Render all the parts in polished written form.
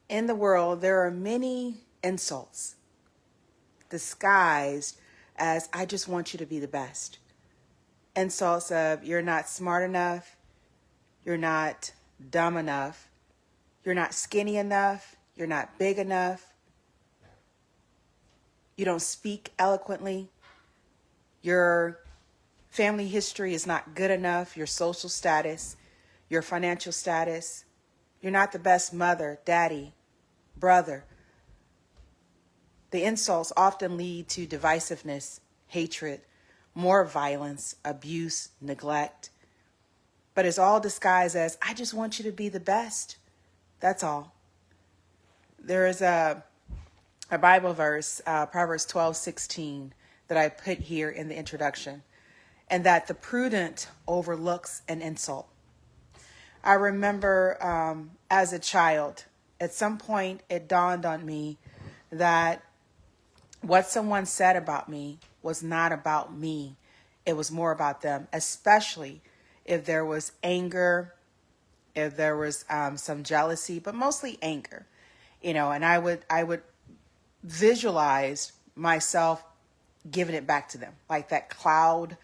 In the world, there are many insults disguised as, I just want you to be the best. Insults of, you're not smart enough, you're not dumb enough, you're not skinny enough, you're not big enough, you don't speak eloquently, your family history is not good enough, your social status, your financial status, you're not the best mother, daddy, brother. The insults often lead to divisiveness, hatred, more violence, abuse, neglect. But it's all disguised as, I just want you to be the best. That's all. There is a Bible verse, Proverbs 12:16, that I put here in the introduction, and that the prudent overlooks an insult. I remember as a child, at some point it dawned on me that what someone said about me was not about me. It was more about them, especially if there was anger, if there was some jealousy, but mostly anger, and I would visualize myself giving it back to them, like that cloud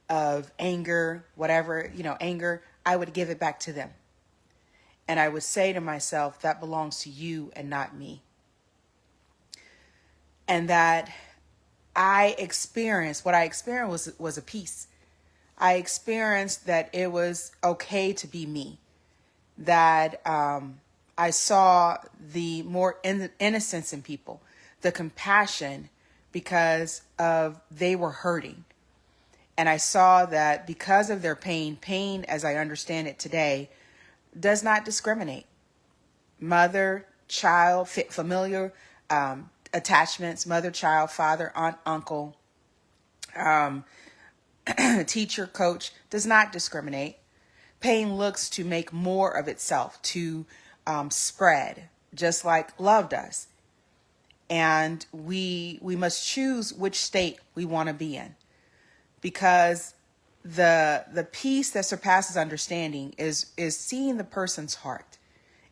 of anger, whatever, anger, I would give it back to them. And I would say to myself, that belongs to you and not me. And that what I experienced was a peace. I experienced that it was okay to be me. That I saw the more innocence in people, the compassion, because of they were hurting. And I saw that because of their pain, as I understand it today, does not discriminate. Mother, child, familiar attachments, mother, child, father, aunt, uncle, teacher, coach, does not discriminate. Pain looks to make more of itself, to spread, just like love does. And we must choose which state we want to be in, because the peace that surpasses understanding is seeing the person's heart,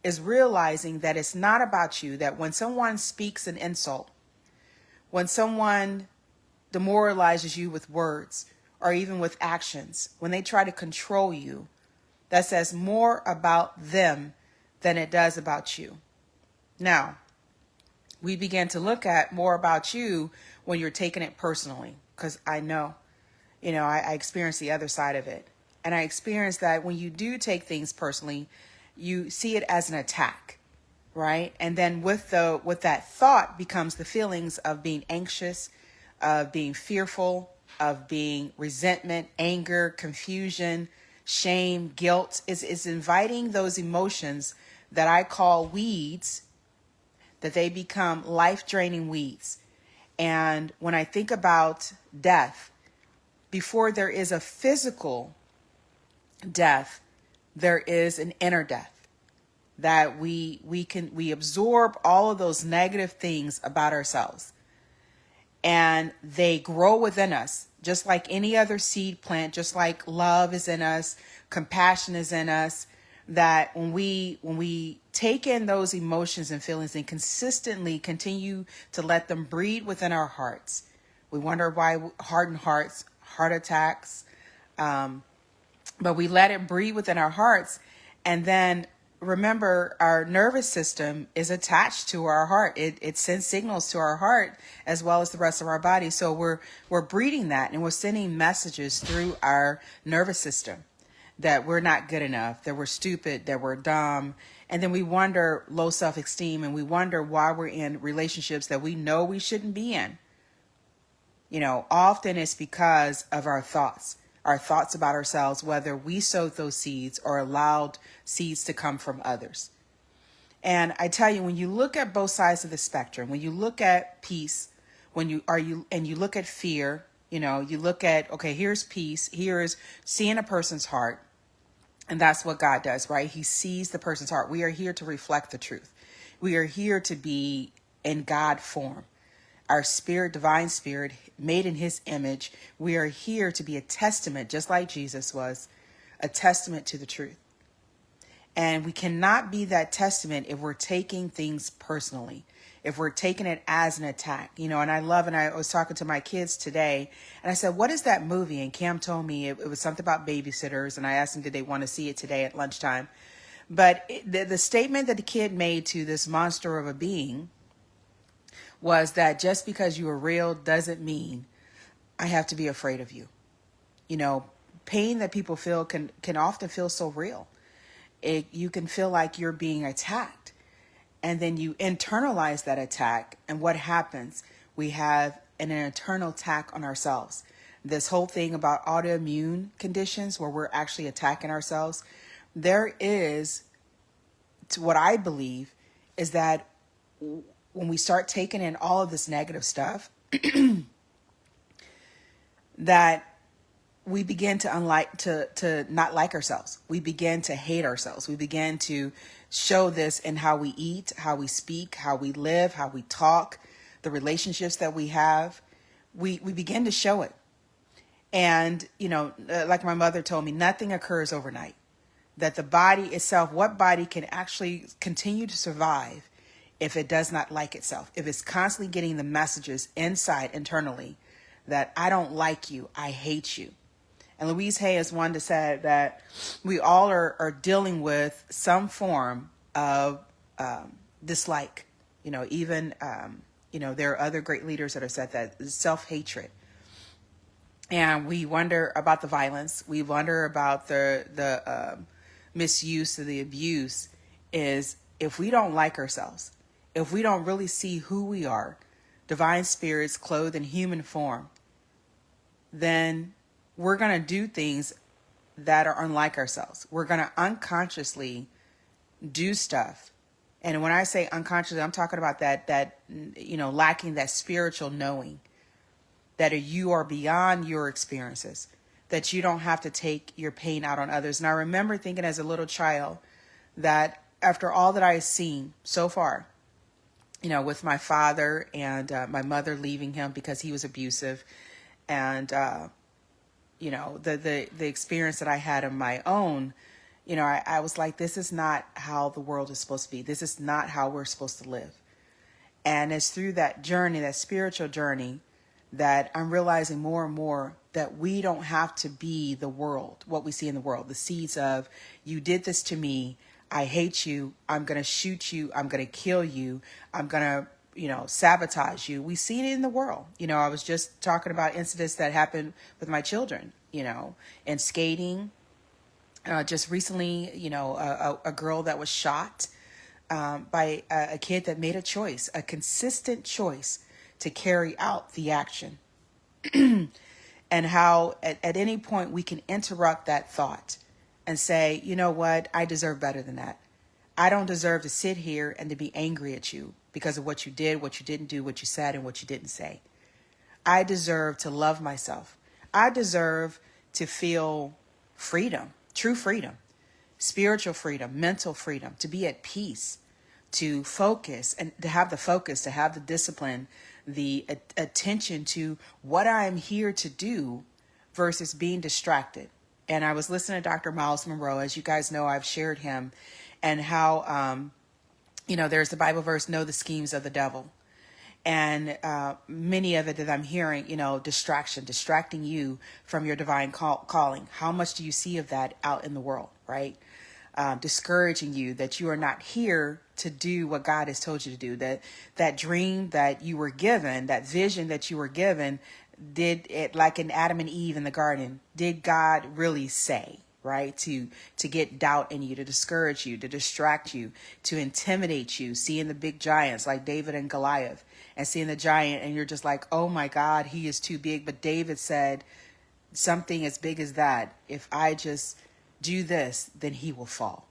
is realizing that it's not about you, that when someone speaks an insult, when someone demoralizes you with words or even with actions, when they try to control you, that says more about them than it does about you. Now, we begin to look at more about you when you're taking it personally, because I know, I experienced the other side of it. And I experienced that when you do take things personally, you see it as an attack, right? And then with that thought becomes the feelings of being anxious, of being fearful, of being resentment, anger, confusion, shame, guilt. Is inviting those emotions that I call weeds, that they become life-draining weeds. And when I think about death, before there is a physical death, there is an inner death, that we absorb all of those negative things about ourselves, and they grow within us, just like any other seed plant, just like love is in us, compassion is in us, that when we take in those emotions and feelings and consistently continue to let them breed within our hearts, we wonder why hardened hearts, heart attacks, but we let it breed within our hearts. And then remember, our nervous system is attached to our heart. It sends signals to our heart as well as the rest of our body. So we're breeding that, and we're sending messages through our nervous system that we're not good enough, that we're stupid, that we're dumb. And then we wonder, low self-esteem, and we wonder why we're in relationships that we know we shouldn't be in. Often it's because of our thoughts about ourselves, whether we sowed those seeds or allowed seeds to come from others. And I tell you, when you look at both sides of the spectrum, when you look at peace, you look at fear, you look at, okay, here's peace, here is seeing a person's heart. And that's what God does, right? He sees the person's heart. We are here to reflect the truth. We are here to be in God form. Our spirit, divine spirit, made in his image. We are here to be a testament, just like Jesus was, a testament to the truth. And we cannot be that testament if we're taking things personally, if we're taking it as an attack, and I was talking to my kids today and I said, what is that movie? And Cam told me it was something about babysitters. And I asked them, did they want to see it today at lunchtime? But the statement that the kid made to this monster of a being was that just because you are real doesn't mean I have to be afraid of you. Pain that people feel can often feel so real. You can feel like you're being attacked, and then you internalize that attack. And what happens? We have an internal attack on ourselves. This whole thing about autoimmune conditions where we're actually attacking ourselves. There is, what I believe, is that when we start taking in all of this negative stuff, that we begin to not like ourselves. We begin to hate ourselves. We begin to show this in how we eat, how we speak, how we live, how we talk, the relationships that we have. We begin to show it. And, like my mother told me, nothing occurs overnight. That the body itself, what body can actually continue to survive if it does not like itself? If it's constantly getting the messages internally, that I don't like you, I hate you. And Louise Hay is one that said that we all are dealing with some form of dislike. Even, there are other great leaders that have said that, self-hatred. And we wonder about the violence. We wonder about the misuse or the abuse. Is if we don't like ourselves, if we don't really see who we are, divine spirits clothed in human form, then we're going to do things that are unlike ourselves. We're going to unconsciously do stuff. And when I say unconsciously, I'm talking about that lacking that spiritual knowing, that you are beyond your experiences, that you don't have to take your pain out on others. And I remember thinking as a little child that after all that I had seen so far, with my father and my mother leaving him because he was abusive, and the experience that I had of my own, I was like, this is not how the world is supposed to be. This is not how we're supposed to live. And it's through that journey, that spiritual journey, that I'm realizing more and more that we don't have to be the world, what we see in the world, the seeds of, you did this to me, I hate you, I'm going to shoot you, I'm going to kill you, I'm going to sabotage you. We see it in the world. I was just talking about incidents that happened with my children, and skating. Just recently, a girl that was shot by a kid that made a choice, a consistent choice to carry out the action. And how at any point we can interrupt that thought and say, you know what, I deserve better than that. I don't deserve to sit here and to be angry at you because of what you did, what you didn't do, what you said, and what you didn't say. I deserve to love myself. I deserve to feel freedom, true freedom, spiritual freedom, mental freedom, to be at peace, to focus and to have the focus, to have the discipline, the attention to what I'm here to do versus being distracted. And I was listening to Dr. Miles Monroe. As you guys know, I've shared him, and how, there's the Bible verse, know the schemes of the devil. And many of it that I'm hearing, distracting you from your divine calling. How much do you see of that out in the world, right? Discouraging you that you are not here to do what God has told you to do. That dream that you were given, that vision that you were given, did it, like in Adam and Eve in the garden, did God really say? Right? To get doubt in you, to discourage you, to distract you, to intimidate you, seeing the big giants like David and Goliath, and seeing the giant and you're just like, oh my God, he is too big. But David said, something as big as that, if I just do this, then he will fall.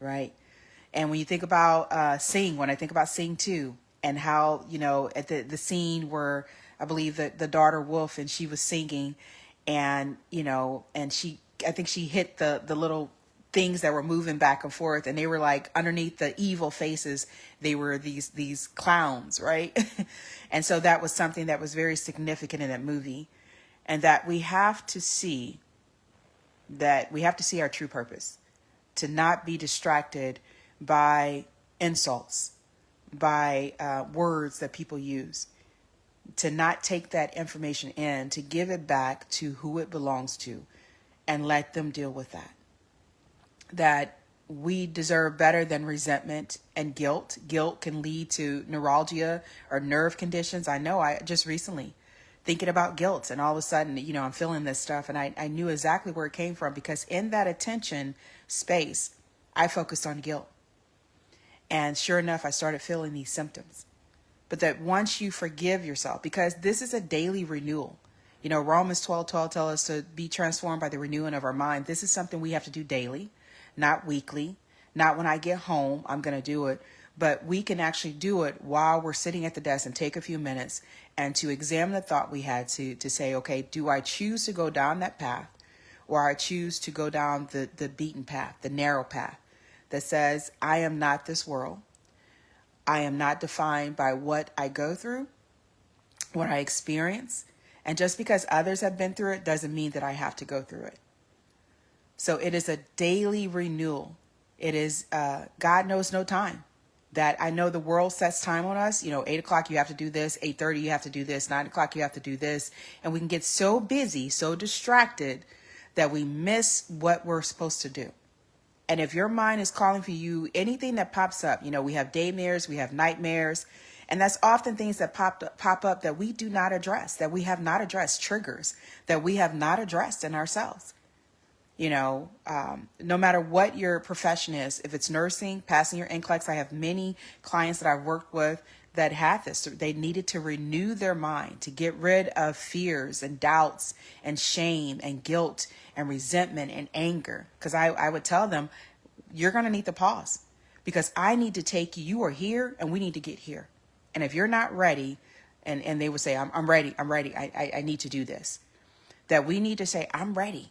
Right? And when you think about Sing, when I think about Sing 2, and how, at the scene where I believe that the daughter Wolf, and she was singing, and, and I think she hit the little things that were moving back and forth, and they were like underneath the evil faces, they were these clowns, right? And so that was something that was very significant in that movie, and that we have to see our true purpose. to not be distracted by insults, by words that people use, to not take that information in, to give it back to who it belongs to and let them deal with that. That we deserve better than resentment and guilt. Guilt can lead to neuralgia or nerve conditions. I know, I just recently thinking about guilt, and all of a sudden, I'm feeling this stuff, and I knew exactly where it came from, because in that attention space, I focused on guilt. And sure enough, I started feeling these symptoms. But that once you forgive yourself, because this is a daily renewal. Romans 12:12 tells us to be transformed by the renewing of our mind. This is something we have to do daily, not weekly, not when I get home, I'm going to do it. But we can actually do it while we're sitting at the desk, and take a few minutes and to examine the thought we had, to say, okay, do I choose to go down that path, or I choose to go down the beaten path, the narrow path that says, I am not this world. I am not defined by what I go through, what I experience. And just because others have been through it doesn't mean that I have to go through it. So it is a daily renewal. It is, God knows no time. That I know the world sets time on us. 8 o'clock, you have to do this. 8:30, you have to do this. 9 o'clock, you have to do this. And we can get so busy, so distracted, that we miss what we're supposed to do. And if your mind is calling for you, anything that pops up, we have daymares, we have nightmares. And that's often things that pop up that we do not address, that we have not addressed, triggers that we have not addressed in ourselves. No matter what your profession is, if it's nursing, passing your NCLEX, I have many clients that I've worked with that had this. They needed to renew their mind, to get rid of fears and doubts and shame and guilt and resentment and anger. Because I would tell them, you're going to need to pause, because I need to take you. You are here and we need to get here. And if you're not ready, and they would say, I'm ready. I need to do this. That we need to say, I'm ready.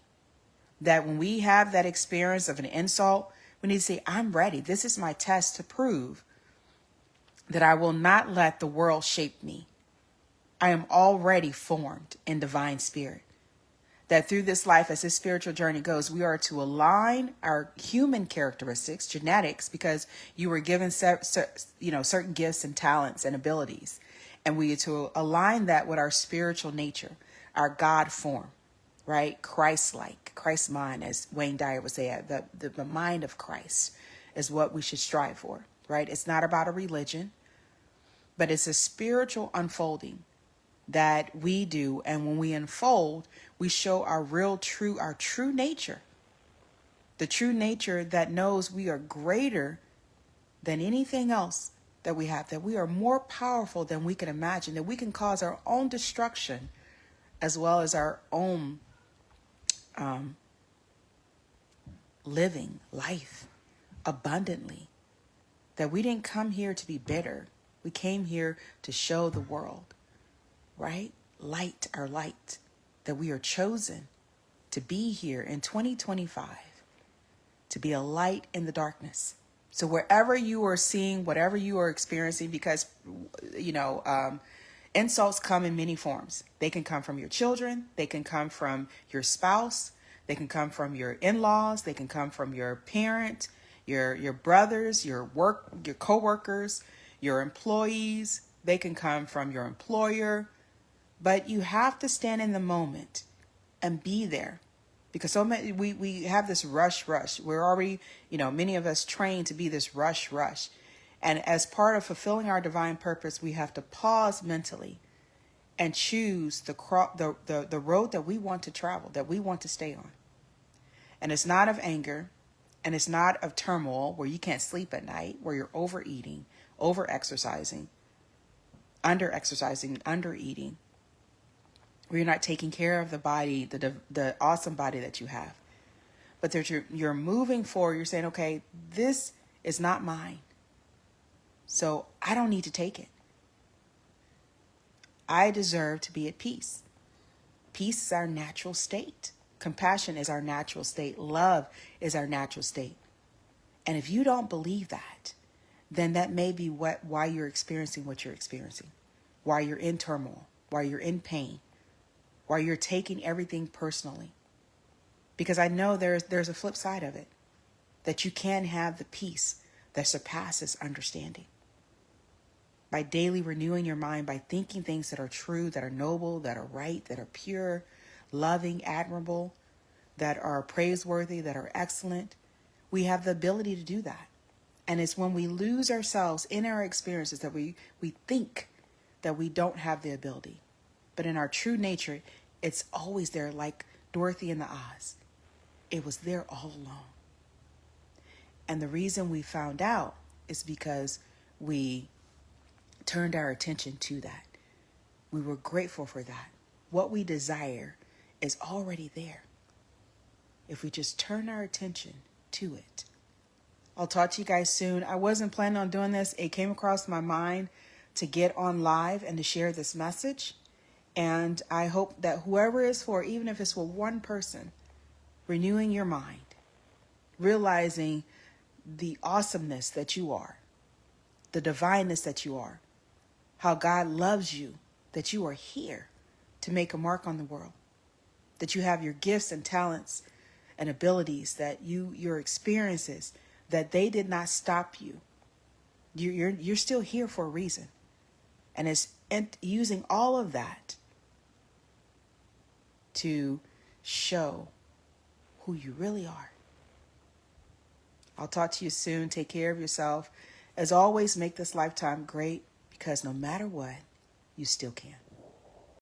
That when we have that experience of an insult, we need to say, I'm ready. This is my test to prove that I will not let the world shape me. I am already formed in divine spirit. That through this life, as this spiritual journey goes, we are to align our human characteristics, genetics, because you were given certain gifts and talents and abilities. And we are to align that with our spiritual nature, our God form. Right? Christ-like, Christ mind, as Wayne Dyer would say, the mind of Christ is what we should strive for, right? It's not about a religion, but it's a spiritual unfolding that we do. And when we unfold, we show our true nature, the true nature that knows we are greater than anything else that we have, that we are more powerful than we can imagine, that we can cause our own destruction as well as our own living life abundantly. That we didn't come here to be bitter. We came here to show the world, right? Light our light. That we are chosen to be here in 2025, to be a light in the darkness. So wherever you are seeing, whatever you are experiencing, because, insults come in many forms. They can come from your children. They can come from your spouse. They can come from your in-laws. They can come from your parent, your brothers, your coworkers, your employees. They can come from your employer. But you have to stand in the moment and be there. Because so many, we have this rush. We're already, many of us trained to be this rush. And as part of fulfilling our divine purpose, we have to pause mentally and choose the road that we want to travel, that we want to stay on. And it's not of anger, and it's not of turmoil where you can't sleep at night, where you're overeating, over-exercising, under-exercising, under-eating, where you're not taking care of the body, the awesome body that you have. But that you're moving forward, you're saying, okay, this is not mine. So I don't need to take it. I deserve to be at peace. Peace is our natural state. Compassion is our natural state. Love is our natural state. And if you don't believe that, then that may be why you're experiencing what you're experiencing, why you're in turmoil, why you're in pain, why you're taking everything personally. Because I know there's a flip side of it. that you can have the peace that surpasses understanding. By daily renewing your mind, by thinking things that are true, that are noble, that are right, that are pure, loving, admirable, that are praiseworthy, that are excellent, we have the ability to do that. And it's when we lose ourselves in our experiences that we think that we don't have the ability. But in our true nature, it's always there, like Dorothy in the Oz. It was there all along. And the reason we found out is because we turned our attention to that. We were grateful for that. What we desire is already there if we just turn our attention to it. I'll talk to you guys soon. I wasn't planning on doing this. It came across my mind to get on live and to share this message. And I hope that whoever is for, even if it's for one person, renewing your mind, realizing the awesomeness that you are, the divineness that you are, how God loves you, that you are here to make a mark on the world, that you have your gifts and talents and abilities, that your experiences, that they did not stop you. You're still here for a reason. And it's using all of that to show who you really are. I'll talk to you soon. Take care of yourself. As always, make this lifetime great, because no matter what, you still can.